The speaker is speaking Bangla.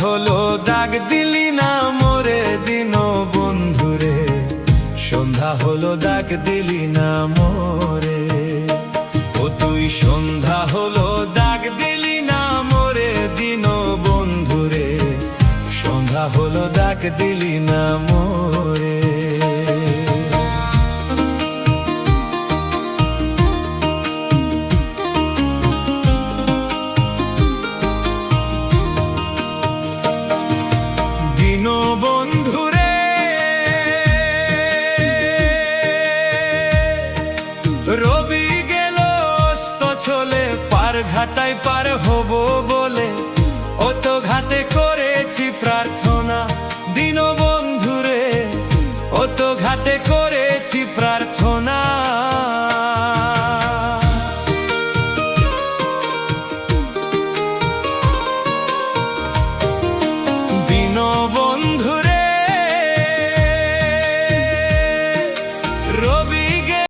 হলো দাগ দিলি না মোরে দিন বন্ধুরে, সন্ধ্যা হলো দাগ দিলি না মোরে। ও তুই সন্ধ্যা হলো দাগ দিলি না মোরে দিন বন্ধুরে, সন্ধ্যা হলো দাগ দিলি না মোরে। বন্ধুরে রবি গেল অস্ত চলে, পার ঘাটায় পার হব বলে ও তো ঘাটে করেছি প্রার্থনা। দিন বন্ধুরে ও তো ঘাটে করেছি প্রার্থনা। বন্ধুরে রবি